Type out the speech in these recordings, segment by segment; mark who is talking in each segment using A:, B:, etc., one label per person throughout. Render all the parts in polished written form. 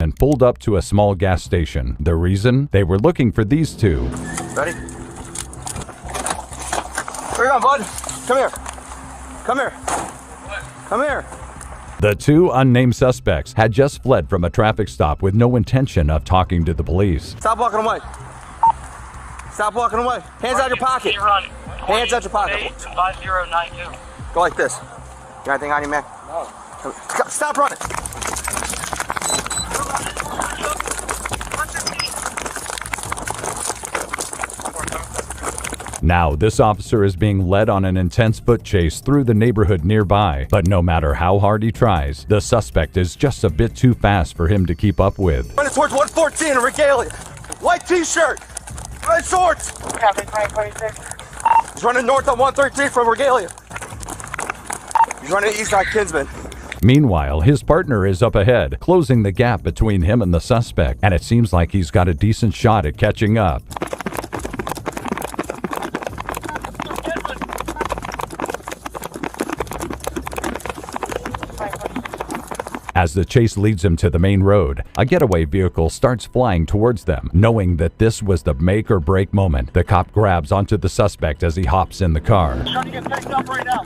A: and pulled up to a small gas station. The reason? They were looking for these two.
B: Ready? Where you going, bud? Come here. Come here. What? Come here.
A: The two unnamed suspects had just fled from a traffic stop with no intention of talking to the police.
B: Stop walking away. Stop walking away. Hands out your pocket. Hands out your pocket.
C: 5092.
B: Go like this. You got anything on you, man? No. Stop running.
A: Now, this officer is being led on an intense foot chase through the neighborhood nearby, but no matter how hard he tries, the suspect is just a bit too fast for him to keep up with.
B: Running towards 114 in Regalia. White t-shirt, red shorts. He's running north on 113 from Regalia. He's running east on Kinsman.
A: Meanwhile, his partner is up ahead, closing the gap between him and the suspect, and it seems like he's got a decent shot at catching up. As the chase leads him to the main road, a getaway vehicle starts flying towards them. Knowing that this was the make or break moment, the cop grabs onto the suspect as he hops in the car.
C: Trying to get picked up right now.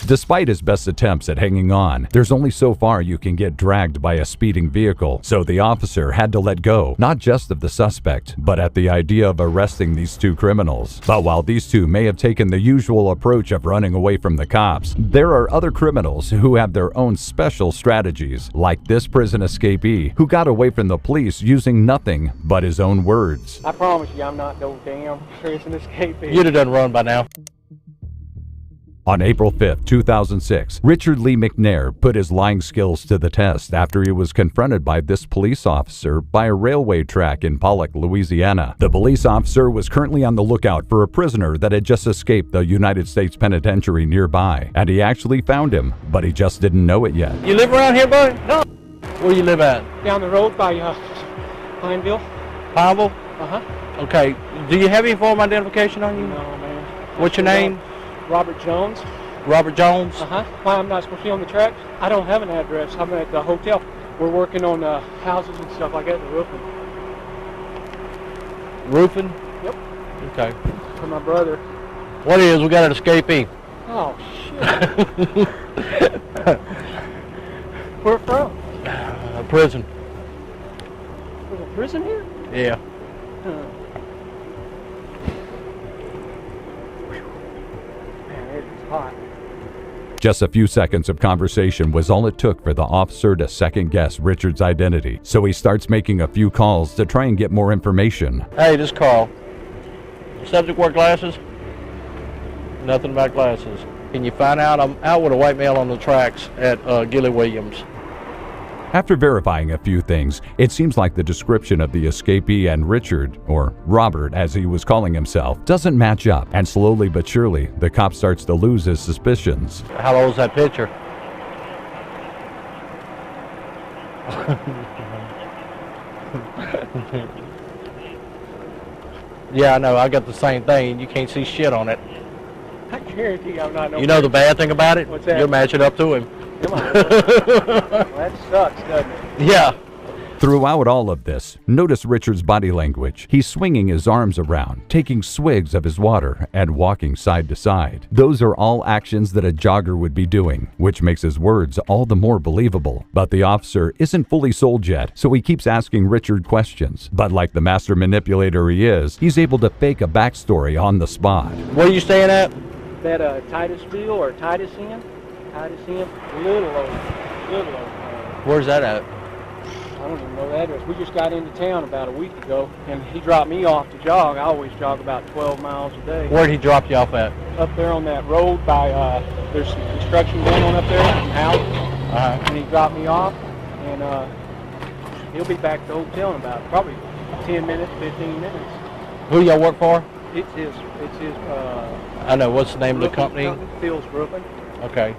A: Despite his best attempts at hanging on, there's only so far you can get dragged by a speeding vehicle, so the officer had to let go, not just of the suspect, but at the idea of arresting these two criminals. But while these two may have taken the usual approach of running away from the cops, there are other criminals who have their own special strategies, like this prison escapee, who got away from the police using nothing but his own words.
D: I promise you I'm not no damn prison escapee.
E: You'd have done run by now.
A: On April 5, 2006, Richard Lee McNair put his lying skills to the test after he was confronted by this police officer by a railway track in Pollock, Louisiana. The police officer was currently on the lookout for a prisoner that had just escaped the United States Penitentiary nearby, and he actually found him, but he just didn't know it yet.
E: You live around here, buddy?
D: No.
E: Where you live at?
D: Down the road by Pineville.
E: Pineville?
D: Uh-huh.
E: Okay. Do you have any form of identification on you?
D: No, man.
E: What's your name?
D: Robert Jones.
E: Robert Jones?
D: Uh-huh. Why I'm not supposed to be on the tracks? I don't have an address. I'm at the hotel. We're working on houses and stuff like that, the roofing.
E: Roofing?
D: Yep.
E: Okay.
D: For my brother.
E: What it is, we got an escapee.
D: Oh, shit. Where from?
E: A prison.
D: There's a prison here?
E: Yeah.
D: Huh. Man, it is hot.
A: Just a few seconds of conversation was all it took for the officer to second-guess Richard's identity, so he starts making a few calls to try and get more information.
E: Hey, this is Carl. Subject wear glasses? Nothing about glasses. Can you find out? I'm out with a white male on the tracks at Gilly Williams.
A: After verifying a few things, it seems like the description of the escapee and Richard, or Robert as he was calling himself, doesn't match up, and slowly but surely, the cop starts to lose his suspicions.
E: How old is that picture? Yeah, I know. I got the same thing. You can't see shit on it.
D: I guarantee I'm not.
E: You know the bad thing about it?
D: What's that?
E: You'll match it up to him.
D: Come on. Well, that sucks, doesn't it?
E: Yeah.
A: Throughout all of this, notice Richard's body language. He's swinging his arms around, taking swigs of his water, and walking side to side. Those are all actions that a jogger would be doing, which makes his words all the more believable. But the officer isn't fully sold yet, so he keeps asking Richard questions. But like the master manipulator he is, he's able to fake a backstory on the spot.
E: Where are you staying at?
D: That Titusville or Titus Inn? Titus Inn? Little old.
E: Where's that at?
D: I don't even know the address. We just got into town about a week ago, and he dropped me off to jog. I always jog about 12 miles a day.
E: Where'd he drop you off at?
D: Up there on that road by, there's some construction going on up there, some houses. And he dropped me off, and he'll be back at the hotel in about probably 10 minutes, 15 minutes.
E: Who y'all work for?
D: It's his,
E: I know. What's the name of the company?
D: Phil's Roofing.
E: Okay.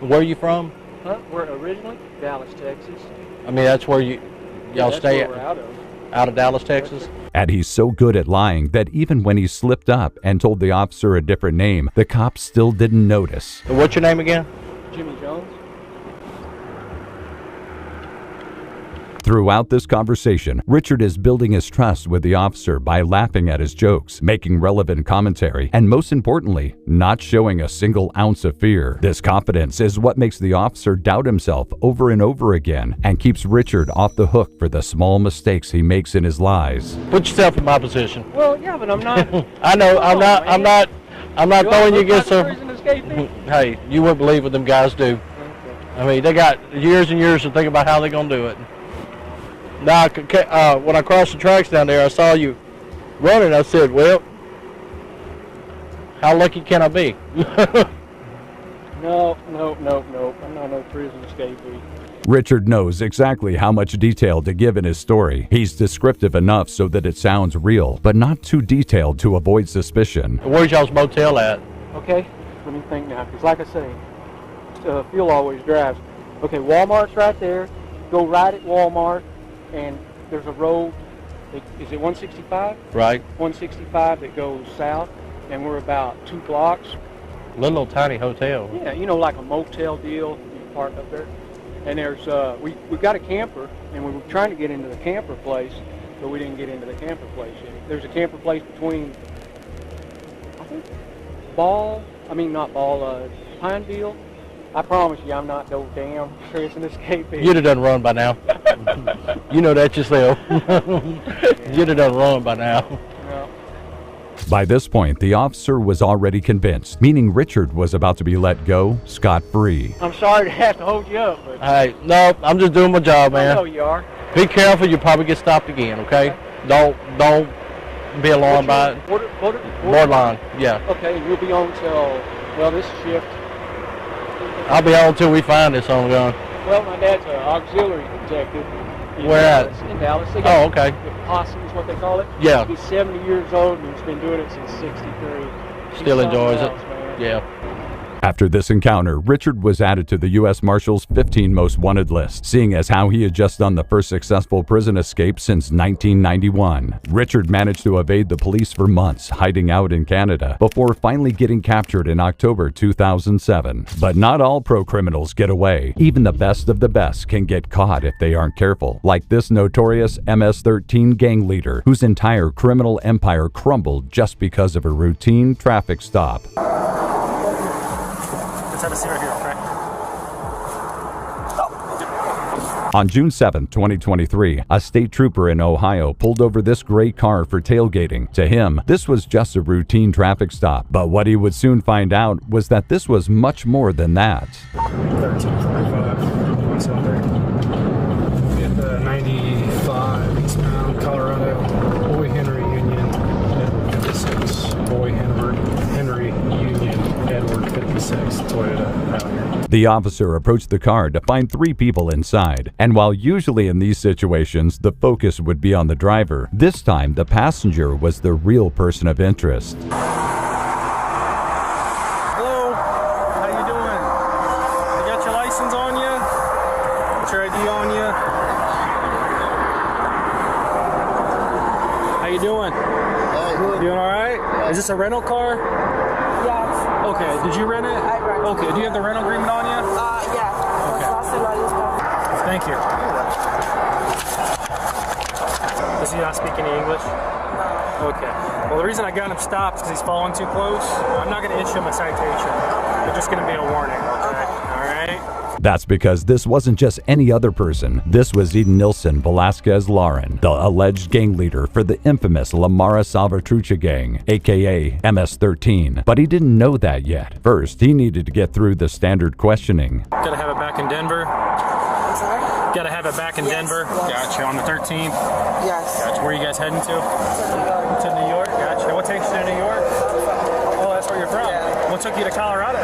E: Where are you from?
D: Huh? We're originally Dallas, Texas.
E: I mean, that's where y'all stay
D: That's
E: at.
D: where we're out of.
E: out of Dallas, Texas.
A: And he's so good at lying that even when he slipped up and told the officer a different name, the cop still didn't notice.
E: What's your name again?
D: Jimmy Jones.
A: Throughout this conversation, Richard is building his trust with the officer by laughing at his jokes, making relevant commentary, and most importantly, not showing a single ounce of fear. This confidence is what makes the officer doubt himself over and over again and keeps Richard off the hook for the small mistakes he makes in his lies.
E: Put yourself in my position.
D: Well, yeah, but I'm not.
E: I know, I'm not throwing you against
D: the
E: them. Hey, you wouldn't believe what them guys do. I mean, they got years and years to think about how they're going to do it. Now, when I crossed the tracks down there, I saw you running. I said, well, how lucky can I be?
D: No. I'm not no prison escapee.
A: Richard knows exactly how much detail to give in his story. He's descriptive enough so that it sounds real, but not too detailed to avoid suspicion.
E: Where's y'all's motel at?
D: Okay, let me think now, because like I say, Phil always drives. Okay, Walmart's right there. Go right at Walmart, and there's a road. Is it 165?
E: Right.
D: 165 that goes south, and we're about 2 blocks.
E: Little old tiny hotel.
D: Yeah, you know, like a motel deal. You park up there, and there's we got a camper, and we were trying to get into the camper place, but we didn't get into the camper place yet. There's a camper place between, I think, Pineville. I promise you, I'm not no damn prison escapee.
E: You'd have done run by now. You know that yourself. You'd have done run by now.
D: No.
A: By this point, the officer was already convinced, meaning Richard was about to be let go scot-free.
D: I'm sorry to have to hold you up, but
E: Hey, no, I'm just doing my job,
D: I know
E: man.
D: you are.
E: Be careful, you'll probably get stopped again, okay? Don't be alarmed by it. Borderline, yeah.
D: Okay, you'll be on till, well, this shift.
E: I'll be on until we find this on gun.
D: Well, my dad's an auxiliary detective.
E: Where at?
D: In Dallas. They
E: Oh,
D: got
E: okay.
D: The posse is what they call it.
E: Yeah.
D: He's 70 years old and he's been doing it since 63.
E: Still
D: He's
E: enjoys it.
D: something else, man.
E: Yeah.
A: After this encounter, Richard was added to the U.S. Marshal's 15 most wanted list, seeing as how he had just done the first successful prison escape since 1991. Richard managed to evade the police for months, hiding out in Canada, before finally getting captured in October 2007. But not all pro-criminals get away. Even the best of the best can get caught if they aren't careful, like this notorious MS-13 gang leader, whose entire criminal empire crumbled just because of a routine traffic stop.
C: Let's have a seat right here, okay?
A: On June 7, 2023, a state trooper in Ohio pulled over this gray car for tailgating. To him, this was just a routine traffic stop. But what he would soon find out was that this was much more than that.
F: 1345, get the 95 eastbound Colorado, Boy Henry Union, Edward 56. Boy Henry Union, Edward 56, Toyota out here.
A: The officer approached the car to find 3 people inside, and while usually in these situations the focus would be on the driver, this time the passenger was the real person of interest.
C: Hello, how you doing? You got your license on you? Got your ID on you? How you doing? Doing all right? Is this a rental car?
G: Yes.
C: Okay, did you rent it?
G: I rent it.
C: Okay, do you have the rental agreement on you?
G: Yeah.
C: Okay. Thank you. Does he not speak any English?
G: No.
C: Okay. Well, the reason I got him stopped is because he's following too close. I'm not going to issue him a citation. It's just going to be a warning, okay? All right?
A: That's because this wasn't just any other person. This was Eden Nilsson Velasquez Lauren, the alleged gang leader for the infamous La Mara Salvatrucha gang, aka MS-13. But he didn't know that yet. First, he needed to get through the standard questioning.
C: Gotta have it back in Denver.
G: I'm sorry?
C: Gotta have it back in
G: Yes,
C: Denver.
G: yes.
C: Gotcha. On the 13th.
G: Yes.
C: Gotcha. Where are you guys heading to?
G: To New York.
C: To New York. Gotcha. What takes you to New York? Oh, that's where you're from.
G: Yeah.
C: What took you to Colorado?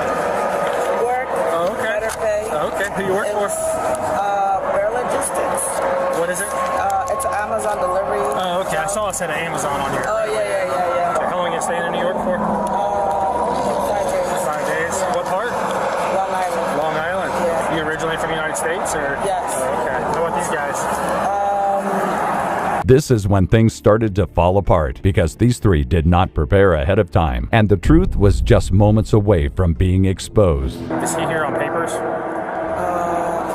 G: Work.
C: Oh, okay.
G: Better pay.
C: Okay. Who you work for?
G: Bear Logistics.
C: What is it?
G: It's an Amazon delivery.
C: Oh, okay. I saw it said Amazon on here.
G: Oh, yeah.
C: How long are you staying in New York for?
G: 5 days.
C: 5 days. What part?
G: Long Island.
C: Long Island.
G: Yeah.
C: You originally from the United States, or?
G: Yes.
C: Oh, okay. How about these guys?
A: This is when things started to fall apart because these three did not prepare ahead of time, and the truth was just moments away from being exposed.
C: Is he here on papers?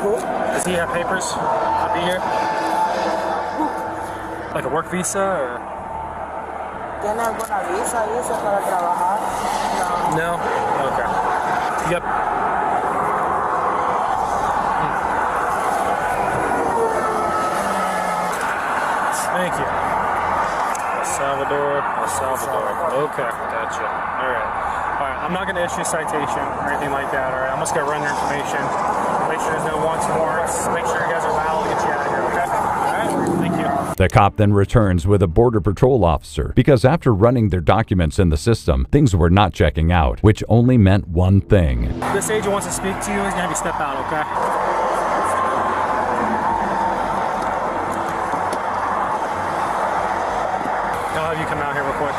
G: Who?
C: Does he have papers to be here? Like a work visa or?
G: ¿Tiene alguna visa para trabajar?
C: No? Okay. Yep. Thank you. El Salvador. Okay, gotcha. Alright. I'm not going to issue a citation or anything like that, alright? I'm just going to run your information. Make sure there's no wants and warrants. Make sure you guys are allowed to get you out of here, okay? Alright? Thank you.
A: The cop then returns with a Border Patrol officer because after running their documents in the system, things were not checking out, which only meant one thing.
C: This agent wants to speak to you. He's going to have you step out, okay? I'll have you come out here real quick.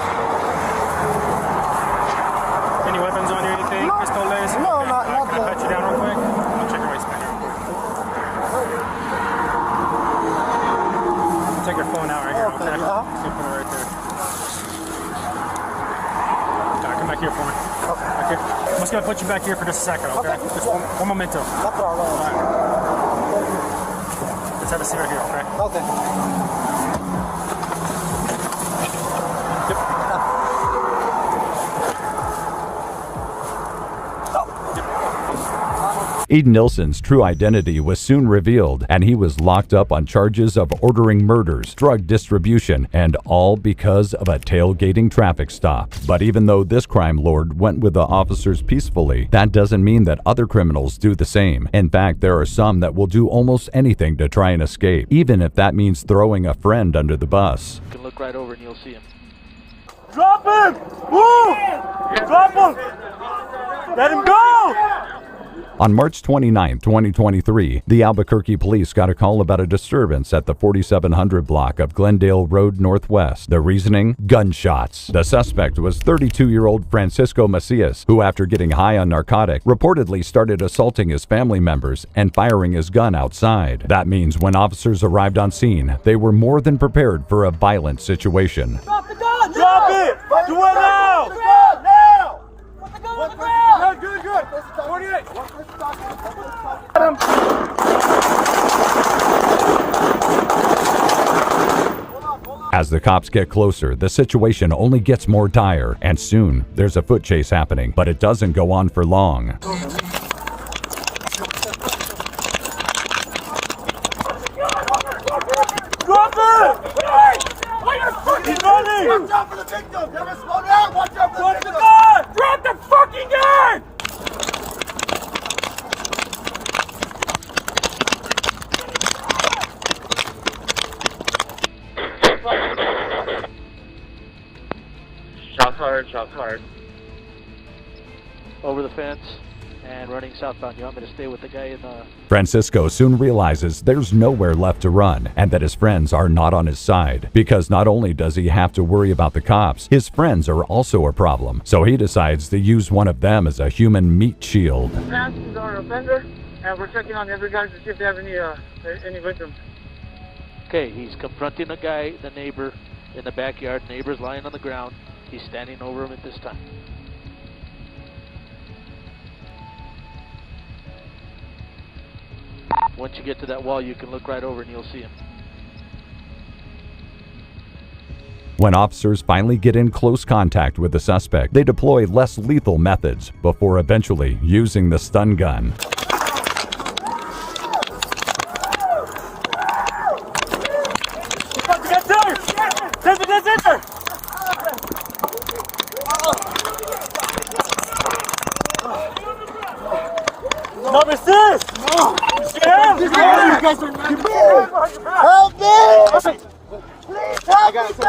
C: Any weapons on you, anything? Pistoles?
G: No,
C: Okay.
G: not
C: Can I
G: that.
C: pat you down real quick? I'll check your waistband here real quick. Take your phone out right here, okay? Just gonna put it right there. Alright, come back here for me. Back here. I'm just gonna put you back here for just a second, okay? Just one momento.
G: No problem.
C: Alright. Let's have a seat right here, okay?
G: Okay.
A: Eden Nilsson's true identity was soon revealed, and he was locked up on charges of ordering murders, drug distribution, and all because of a tailgating traffic stop. But even though this crime lord went with the officers peacefully, that doesn't mean that other criminals do the same. In fact, there are some that will do almost anything to try and escape, even if that means throwing a friend under the bus.
E: You can look right over and you'll see him.
B: Drop him! Move! Drop him! Let him go!
A: On March 29, 2023, the Albuquerque police got a call about a disturbance at the 4700 block of Glendale Road Northwest. The reasoning? Gunshots. The suspect was 32-year-old Francisco Macias, who after getting high on narcotic, reportedly started assaulting his family members and firing his gun outside. That means when officers arrived on scene, they were more than prepared for a violent situation.
B: Drop the gun! Drop it! Do it now! Now! Put the gun on the ground! Good, good, good. 48.
A: As the cops get closer, the situation only gets more dire, and soon there's a foot chase happening, but it doesn't go on for long.
B: Drop it! He's running! Watch out for the victim! Never slow down! Watch out for the victim! Drop the fucking gun!
H: Shots fired.
E: Over the fence and running southbound. You want me to stay with the guy in the...
A: Francisco soon realizes there's nowhere left to run and that his friends are not on his side, because not only does he have to worry about the cops, his friends are also a problem. So he decides to use one of them as a human meat shield.
H: This is our offender, and we're checking on every guy to see if they have any victims.
E: Okay, he's confronting a guy, the neighbor, in the backyard. Neighbor's lying on the ground. He's standing over him at this time. Once you get to that wall, you can look right over and you'll see him.
A: When officers finally get in close contact with the suspect, they deploy less lethal methods before eventually using the stun gun.
B: No resist! No! You guys are not... Help me! Please help me!